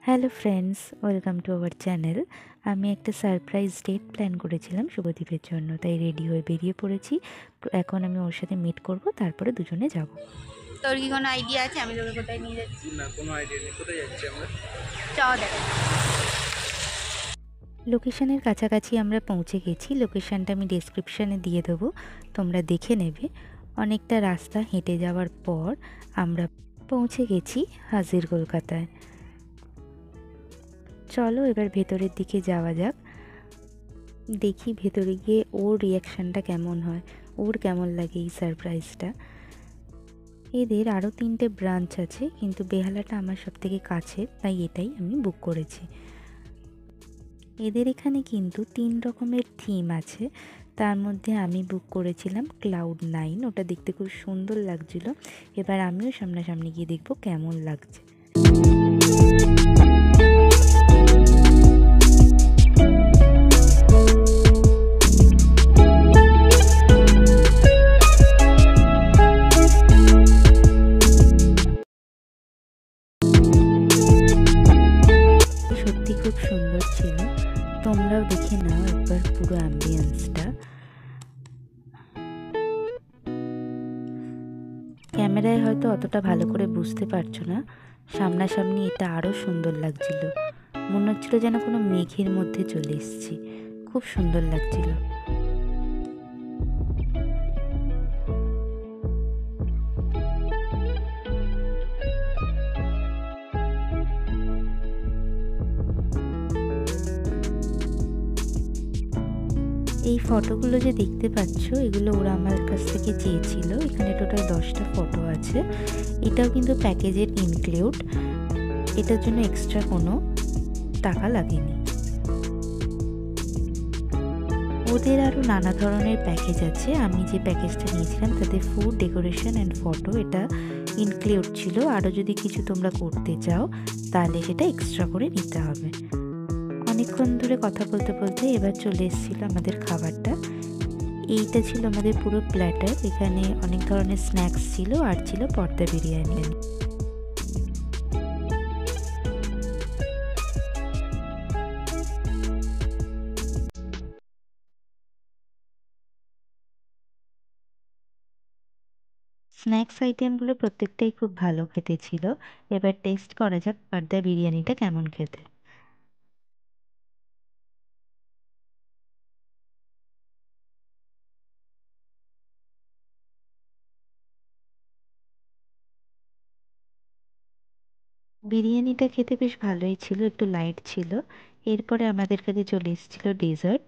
Hello friends, welcome to our channel. আমি একটা surprise date plan করেছিলাম শুভদীপের জন্য, তাই রেডি হয়ে বেরিয়ে পড়েছি। এখন আমি ওর সাথে মিট করব, তারপরে দুজনে যাব। তোর কি কোনো আইডিয়া আছে আমি তোকে কোথায় নিয়ে যাচ্ছি? না, কোনো আইডিয়া নেই। কোথায় যাচ্ছি আমরা? চ দেখা। লোকেশনের কাছাকাছি আমরা পৌঁছে গেছি। লোকেশনটা আমি ডেসক্রিপশানে দিয়ে দেবো, তোমরা দেখে নেবে। অনেকটা রাস্তা হেঁটে যাওয়ার পর আমরা পৌঁছে গেছি হাজির কলকাতায়। চলো এবার ভেতরের দিকে যাওয়া যাক, দেখি ভেতরে গিয়ে ওর রিয়াকশানটা কেমন হয়, ওর কেমন লাগে এই সারপ্রাইজটা। এদের আরও 3টে ব্রাঞ্চ আছে, কিন্তু বেহালাটা আমার সব থেকে কাছে, তাই এটাই আমি বুক করেছি। এদের এখানে কিন্তু 3 রকমের থিম আছে, তার মধ্যে আমি বুক করেছিলাম Cloud9। ওটা দেখতে খুব সুন্দর লাগছিল। এবার আমিও সামনাসামনি গিয়ে দেখবো কেমন লাগছে। সত্যি খুব সুন্দর ছিল, তোমরাও দেখে নাও একবার পুরো অ্যাম্বিয়েন্সটা। ক্যামেরায় হয়তো অতটা ভালো করে বুঝতে পারছো না, সামনাসামনি এটা আরও সুন্দর লাগছিল। মনে হচ্ছিল যেন কোনো মেঘের মধ্যে চলে এসেছি, খুব সুন্দর লাগছিল। এই ফটোগুলো যে দেখতে পাচ্ছ, এগুলো ওরা আমার কাছ থেকে চেয়েছিল। এখানে টোটাল 10টা ফটো আছে। এটাও কিন্তু প্যাকেজের ইনক্লুড, এটার জন্য এক্সট্রা কোনো টাকা লাগেনি। ওদের আরও নানা ধরনের প্যাকেজ আছে। আমি যে প্যাকেজটা নিয়েছিলাম তাতে ফুড, ডেকোরেশন অ্যান্ড ফটো এটা ইনক্লুড ছিল। আরও যদি কিছু তোমরা করতে চাও তাহলে সেটা এক্সট্রা করে নিতে হবে। অনেকক্ষণ ধরে কথা বলতে বলতে এবার চলে এসেছিলো আমাদের খাবারটা। এইটা ছিল আমাদের পুরো প্ল্যাটার। এখানে অনেক ধরনের স্ন্যাক্স ছিল, আর ছিল পর্দা বিরিয়ানি। স্ন্যাক্স আইটেমগুলো প্রত্যেকটাই খুব ভালো খেতে ছিল। এবার টেস্ট করা যাক পর্দা বিরিয়ানিটা কেমন খেতে। বিরিয়ানিটা খেতে বেশ ভালোই ছিল, একটু লাইট ছিল। এরপরে আমাদের কাছে চলে এসেছিল ডেজার্ট।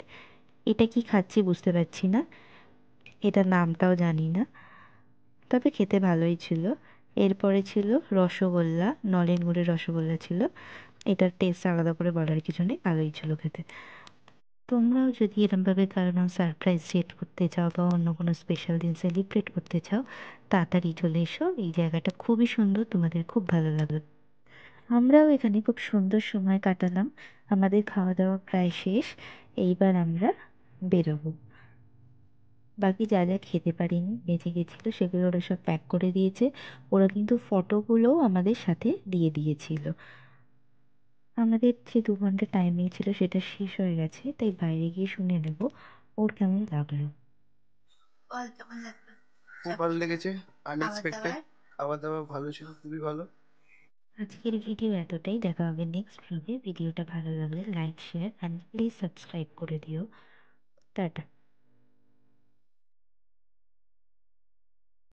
এটা কি খাচ্ছি বুঝতে পারছি না, এটা নামটাও জানি না, তবে খেতে ভালোই ছিল। এরপরে ছিল রসগোল্লা, নলেন গুড়ের রসগোল্লা ছিল। এটার টেস্ট আলাদা করে বলার কিছু নেই, ভালোই ছিল খেতে। তোমরাও যদি এরমভাবে কারণ সারপ্রাইজ সেট করতে চাও বা অন্য কোনো স্পেশাল দিন সেলিব্রেট করতে চাও, তাড়াতাড়ি চলে এসো। এই জায়গাটা খুবই সুন্দর, তোমাদের খুব ভালো লাগবে। আমরাও এখানে খুব সুন্দর সময় কাটালাম। আমাদের খাওয়া দাওয়া প্রায় শেষ, এইবার আমরা বেরোবো। বাকি যা যা খেতে পারিনি, বেঁচে গেছিলো, সেগুলো ওরা সব প্যাক করে দিয়েছে। ওরা কিন্তু ফটোগুলোও আমাদের সাথে দিয়ে দিয়েছিল। আমাদের যে 2 ঘন্টা টাইমিং ছিল সেটা শেষ হয়ে গেছে, তাই বাইরে গিয়ে শুনে নেব ওর কেমন লাগলো। বল কেমন লাগলো? খুব ভালো লেগেছে। খাবার আনএক্সপেক্টেড। দাবার? খাবার দাবার ভালো ছিল, খুবই ভালো। আজকের ভিডিও এতটাই, দেখা হবে নেক্সট ভিডিও। ভিডিওটা ভালো লাগলে like, share and please subscribe করে দিও। টাটা।